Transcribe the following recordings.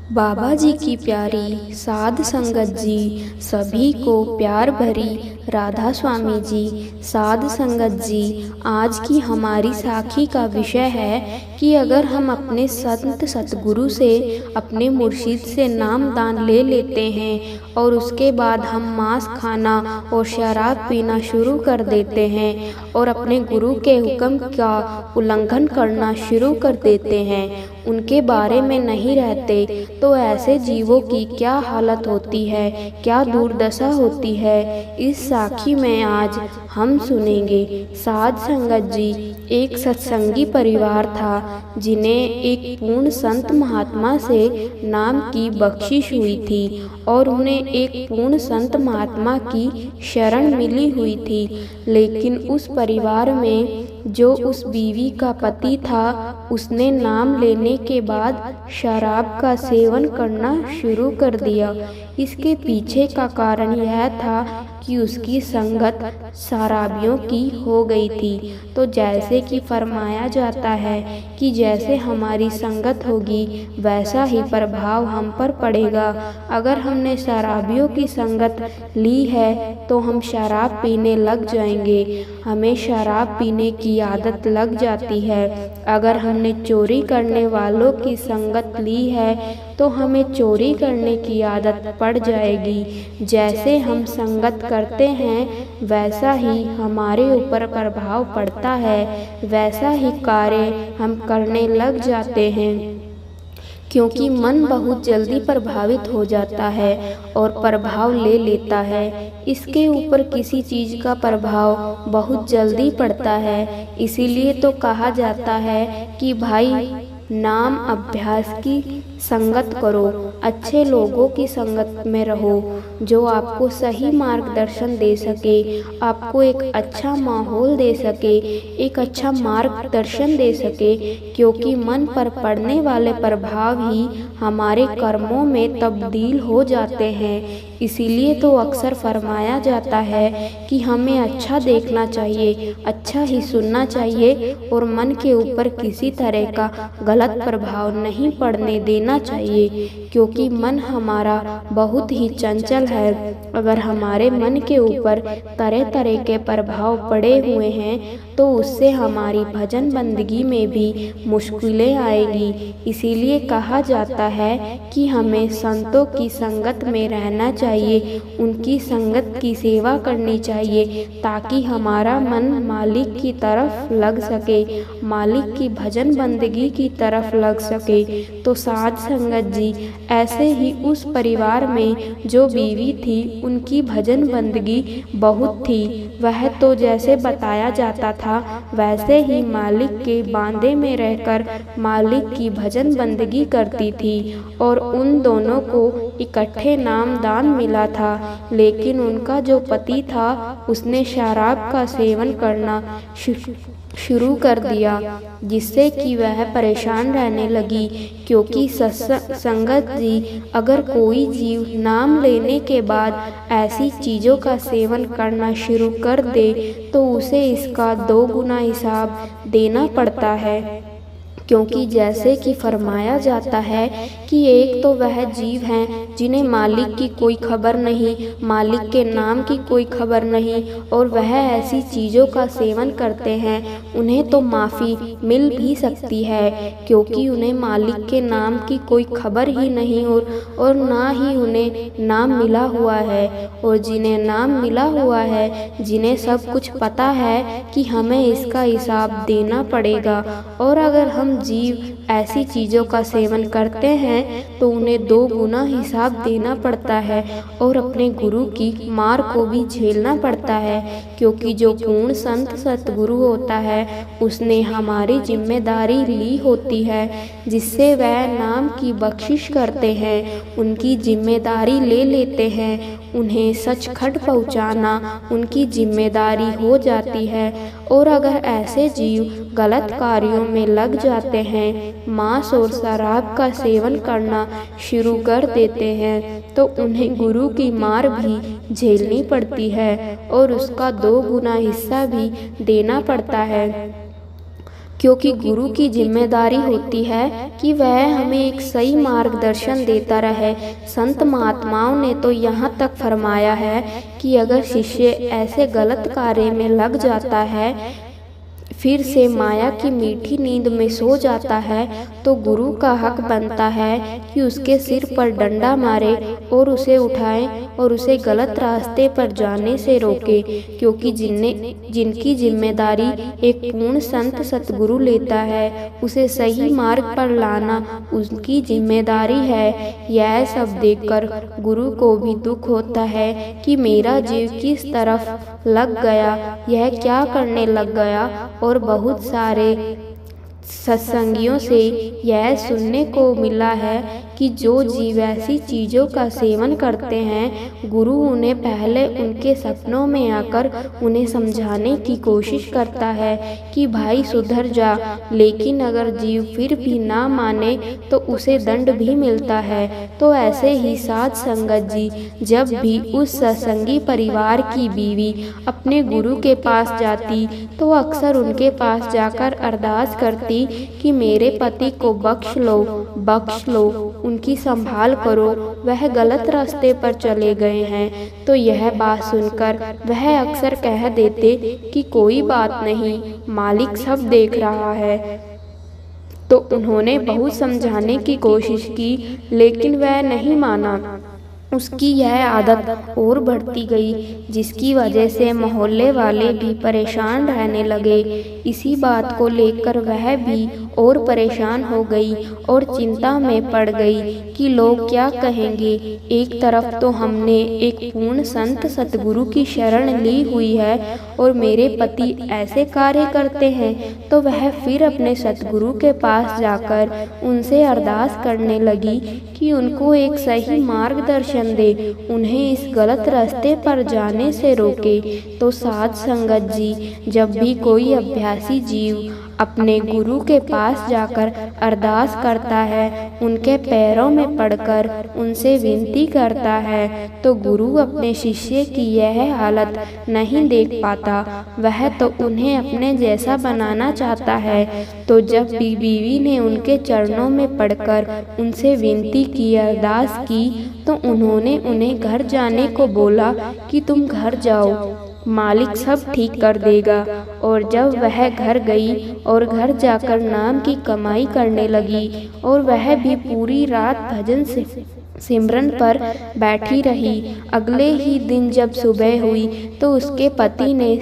बाबा जी की प्यारी साध संगत जी, सभी को प्यार भरी राधा स्वामी जी, साध संगत जी। आज की हमारी साखी का विषय है कि अगर हम अपने संत सतगुरु से, अपने मुर्शिद से नाम दान ले लेते हैं और उसके बाद हम मांस खाना और शराब पीना शुरू कर देते हैं और अपने गुरु के हुक्म का उल्लंघन करना शुरू कर देते हैं, उनके बारे में नहीं रहते, तो ऐसे जीवों की क्या हालत होती है, क्या दुर्दशा होती है। इस साखी में आज हम सुनेंगे। साध संगत जी एक सत्संगी परिवार था, जिन्हें एक पूर्ण संत महात्मा से नाम की बख्शिश हुई थी और उन्हें एक पूर्ण संत महात्मा की शरण मिली हुई थी। लेकिन उस परिवार में जो उस बीवी का पति था, उसने नाम लेने के बाद शराब का सेवन करना शुरू कर दिया। इसके पीछे का कारण यह था कि उसकी संगत शराबियों की हो गई थी। तो जैसे कि फरमाया जाता है कि जैसे हमारी संगत होगी वैसा ही प्रभाव हम पर पड़ेगा। अगर हमने शराबियों की संगत ली है तो हम शराब पीने लग जाएंगे, हमें शराब पीने की आदत लग जाती है। अगर हमने चोरी करने वालों की संगत ली है तो हमें चोरी करने की आदत पड़ जाएगी। जैसे हम संगत करते हैं वैसा ही हमारे ऊपर प्रभाव पड़ता है, वैसा ही कार्य हम करने लग जाते हैं, क्योंकि मन बहुत जल्दी प्रभावित हो जाता है और प्रभाव ले लेता है। इसके ऊपर किसी चीज़ का प्रभाव बहुत जल्दी पड़ता है। इसीलिए तो कहा जाता है कि भाई नाम अभ्यास की संगत करो, अच्छे लोगों की संगत में रहो जो आपको सही मार्गदर्शन दे सके, आपको एक अच्छा माहौल दे सके, एक अच्छा मार्गदर्शन दे सके। क्योंकि मन पर पड़ने वाले प्रभाव ही हमारे कर्मों में तब्दील हो जाते हैं। इसीलिए तो अक्सर फरमाया जाता है कि हमें अच्छा देखना चाहिए, अच्छा ही सुनना चाहिए और मन के ऊपर किसी तरह का गलत प्रभाव नहीं पड़ने देना चाहिए, क्योंकि मन हमारा बहुत ही चंचल है। अगर हमारे मन के ऊपर तरह तरह के प्रभाव पड़े हुए हैं तो उससे हमारी भजन बंदगी में भी मुश्किलें आएगी। इसीलिए कहा जाता है कि हमें संतों की संगत में रहना चाहिए, उनकी संगत की सेवा करनी चाहिए, ताकि हमारा मन मालिक की तरफ लग सके, मालिक की भजन बंदगी की तरफ लग सके। तो साध संगत जी ऐसे ही उस परिवार में जो बीवी थी, उनकी भजन बंदगी बहुत थी। वह तो जैसे बताया जाता था वैसे ही मालिक के बांधे में रहकर मालिक की भजन बंदगी करती थी और उन दोनों को इकट्ठे नाम दान मिला था। लेकिन उनका जो पति था उसने शराब का सेवन करना शुरू कर दिया, जिससे कि वह परेशान रहने लगी। क्योंकि संगत जी अगर कोई जीव नाम लेने के बाद ऐसी चीज़ों का सेवन करना शुरू कर दे तो उसे इसका 2 गुना हिसाब देना पड़ता है। क्योंकि जैसे कि फरमाया जाता है कि एक तो वह जीव हैं जिन्हें मालिक की कोई खबर नहीं, मालिक के नाम की कोई खबर नहीं, और वह ऐसी चीज़ों का सेवन करते हैं। उन्हें तो माफ़ी मिल भी सकती है क्योंकि उन्हें मालिक के नाम की कोई खबर ही नहीं और ना ही उन्हें नाम मिला हुआ है। और जिन्हें नाम मिला हुआ है, जिन्हें सब कुछ पता है कि हमें इसका हिसाब देना पड़ेगा, और अगर हम जीव ऐसी चीज़ों का सेवन करते हैं तो उन्हें 2 गुना हिसाब देना पड़ता है और अपने गुरु की मार को भी झेलना पड़ता है। क्योंकि जो पूर्ण संत सतगुरु होता है उसने हमारी जिम्मेदारी ली होती है, जिससे वह नाम की बख्शिश करते हैं, उनकी जिम्मेदारी ले लेते हैं। उन्हें सचखंड पहुँचाना उनकी जिम्मेदारी हो जाती है। और अगर ऐसे जीव गलत कार्यों में लग जाते हैं, मांस और शराब का सेवन करना शुरू कर देते हैं, तो उन्हें गुरु की मार भी झेलनी पड़ती है और उसका 2 गुना हिस्सा भी देना पड़ता है। क्योंकि गुरु की जिम्मेदारी होती है कि वह हमें एक सही मार्गदर्शन देता रहे। संत महात्माओं ने तो यहाँ तक फरमाया है कि अगर शिष्य ऐसे गलत कार्य में लग जाता है, फिर से माया की मीठी नींद में सो जाता है, तो गुरु का हक बनता है कि उसके सिर पर डंडा मारे और उसे उठाए और उसे गलत रास्ते पर जाने से रोके। क्योंकि जिनकी जिम्मेदारी एक पूर्ण संत सतगुरु लेता है, उसे सही मार्ग पर लाना उनकी जिम्मेदारी है। यह सब देखकर गुरु को भी दुख होता है कि मेरा जीव किस तरफ लग गया, यह क्या करने लग गया। और बहुत सारे सत्संगियों से यह सुनने को मिला है कि जो जीव ऐसी चीज़ों का सेवन करते हैं, गुरु उन्हें पहले उनके सपनों में आकर उन्हें समझाने की कोशिश करता है कि भाई सुधर जा, लेकिन अगर जीव फिर भी ना माने तो उसे दंड भी मिलता है। तो ऐसे ही साध संगत जी जब भी उस सत्संगी परिवार की बीवी अपने गुरु के पास जाती, तो अक्सर उनके पास जाकर अरदास करती कि मेरे पति को बख्श लो, उनकी संभाल करो, वह गलत रास्ते पर चले गए हैं। तो यह बात सुनकर वह अक्सर कह देते कि कोई बात नहीं, मालिक सब देख रहा है। तो उन्होंने बहुत समझाने की कोशिश की, लेकिन वह नहीं माना। उसकी यह आदत और बढ़ती गई, जिसकी वजह से मोहल्ले वाले भी परेशान रहने लगे। इसी बात को लेकर वह भी और परेशान हो गई और चिंता में पड़ गई कि लोग क्या कहेंगे। एक तरफ तो हमने एक पूर्ण संत सतगुरु की शरण ली हुई है और मेरे पति ऐसे कार्य करते हैं, तो वह फिर अपने सतगुरु के पास जाकर उनसे अरदास करने लगी कि उनको एक सही मार्गदर्शन दे, उन्हें इस गलत रास्ते पर जाने से रोके। तो साध संगत जी जब भी कोई अभ्यासी जीव अपने गुरु के पास जाकर अरदास करता है, उनके पैरों में पड़कर उनसे विनती करता है, तो गुरु अपने शिष्य की यह हालत नहीं देख पाता। वह तो उन्हें अपने जैसा बनाना चाहता है। तो जब भी बीवी ने उनके चरणों में पड़कर उनसे विनती की, अरदास की, तो उन्होंने उन्हें घर जाने को बोला कि तुम घर जाओ, मालिक सब ठीक कर देगा। और जब वह घर गई और घर जाकर नाम की कमाई करने लगी, और वह भी पूरी रात भजन से सिमरन पर बैठी रही। अगले ही दिन जब सुबह हुई, तो उसके पति ने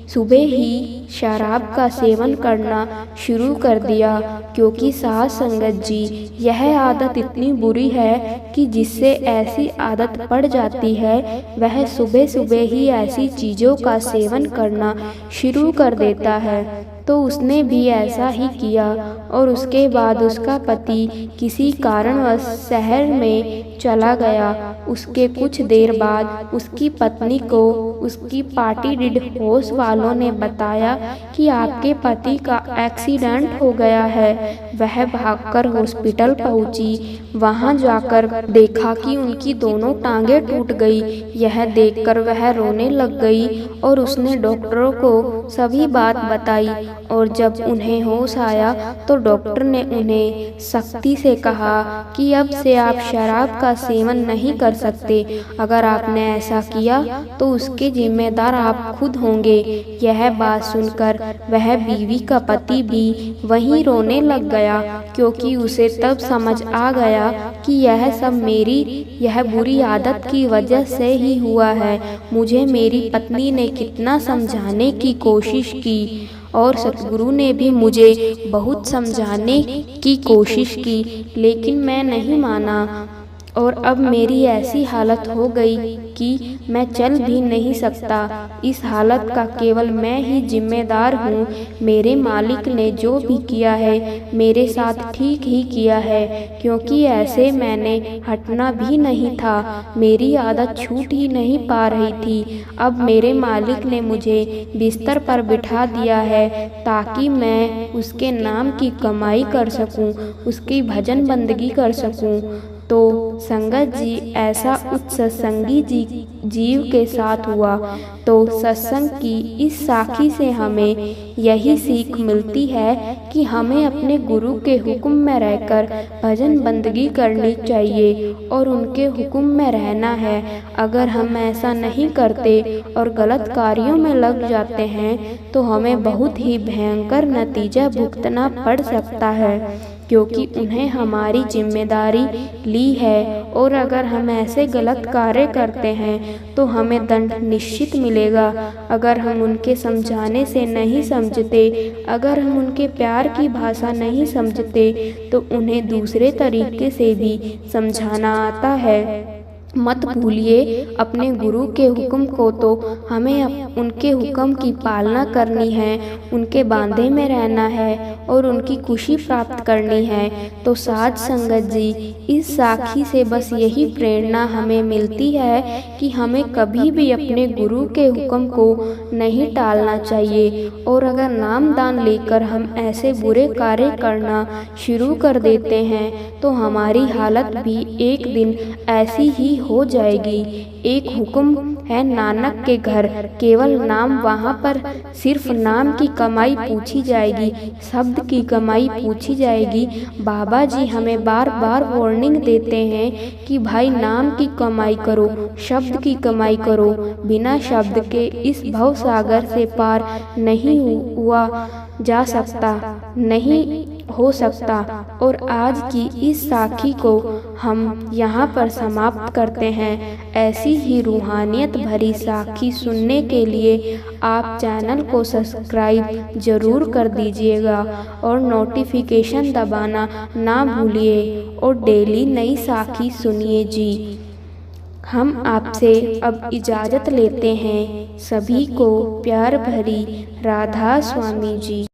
सुबह ही शराब का सेवन करना शुरू कर दिया। क्योंकि साध संगत जी यह आदत इतनी बुरी है कि जिससे ऐसी आदत पड़ जाती है, वह सुबह सुबह ही ऐसी चीज़ों का सेवन करना शुरू कर देता है। तो उसने भी ऐसा ही किया और उसके बाद उसका पति किसी कारणवश शहर में चला गया। उसके कुछ देर बाद उसकी पत्नी को उसकी पार्टी डेड हाउस वालों ने बताया कि आपके पति का एक्सीडेंट हो गया है। वह भागकर हॉस्पिटल पहुंची। वहां जाकर देखा कि उनकी दोनों टांगें टूट गई। यह देखकर वह रोने लग गई और उसने डॉक्टरों को सभी बात बताई। और जब उन्हें होश आया तो डॉक्टर ने उन्हें सख्ती से कहा कि अब से आप शराब का सेवन नहीं कर सकते। अगर आपने ऐसा किया तो उसके जिम्मेदार आप खुद होंगे। यह बात सुनकर वह बीवी का पति भी वहीं रोने लग गया, क्योंकि उसे तब समझ आ गया कि यह सब मेरी यह बुरी आदत की वजह से ही हुआ है। मुझे मेरी पत्नी ने कितना समझाने की कोशिश की और सतगुरु ने भी मुझे बहुत समझाने की कोशिश की, लेकिन मैं नहीं माना। और अब मेरी ऐसी हालत हो गई कि मैं चल भी नहीं सकता। इस हालत का केवल मैं ही जिम्मेदार हूँ। मेरे मालिक ने जो भी किया है मेरे साथ ठीक ही किया है, क्योंकि ऐसे मैंने हटना भी नहीं था। मेरी आदत छूट ही नहीं पा रही थी। अब मेरे मालिक ने मुझे बिस्तर पर बिठा दिया है ताकि मैं उसके नाम की कमाई कर सकूं, उसकी भजन बंदगी कर सकूं। तो संगत जी ऐसा उच्च सत्संगी जीव के साथ हुआ। तो सत्संग की इस साखी से हमें यही सीख मिलती है कि हमें अपने गुरु के हुक्म में रहकर भजन बंदगी करनी चाहिए और उनके हुक्म में रहना है। अगर हम ऐसा नहीं करते और गलत कार्यों में लग जाते हैं तो हमें बहुत ही भयंकर नतीजा भुगतना पड़ सकता है, क्योंकि उन्हें हमारी जिम्मेदारी ली है। और अगर हम ऐसे गलत कार्य करते हैं तो हमें दंड निश्चित मिलेगा। अगर हम उनके समझाने से नहीं समझते, अगर हम उनके प्यार की भाषा नहीं समझते तो उन्हें दूसरे तरीके से भी समझाना आता है। मत भूलिए, अपने गुरु के हुक्म को तो हमें उनके हुक्म की पालना करनी है, उनके बांधे में रहना है और उनकी खुशी प्राप्त करनी है। तो साध संगत जी, इस साखी से बस यही प्रेरणा हमें मिलती है कि हमें कभी भी अपने गुरु के हुक्म को नहीं टालना चाहिए। और अगर नाम दान लेकर हम ऐसे बुरे कार्य करना शुरू कर देते हैं तो हमारी हालत भी एक दिन ऐसी ही हो जाएगी। एक हुक्म है नानक के घर, केवल नाम, वहाँ पर सिर्फ नाम की कमाई पूछी जाएगी, शब्द की कमाई पूछी जाएगी। बाबा जी हमें बार बार वार्निंग देते हैं कि भाई नाम की कमाई करो, शब्द की कमाई करो। बिना शब्द के इस भव सागर से पार नहीं हुआ जा सकता, नहीं हो सकता। और आज की इस साखी को हम यहाँ पर समाप्त करते हैं। ऐसी ही रूहानियत भरी साखी सुनने के लिए आप चैनल को सब्सक्राइब जरूर कर दीजिएगा और नोटिफिकेशन दबाना ना भूलिए और डेली नई साखी सुनिए जी। हम आपसे अब इजाज़त लेते हैं। सभी को प्यार भरी राधा स्वामी जी।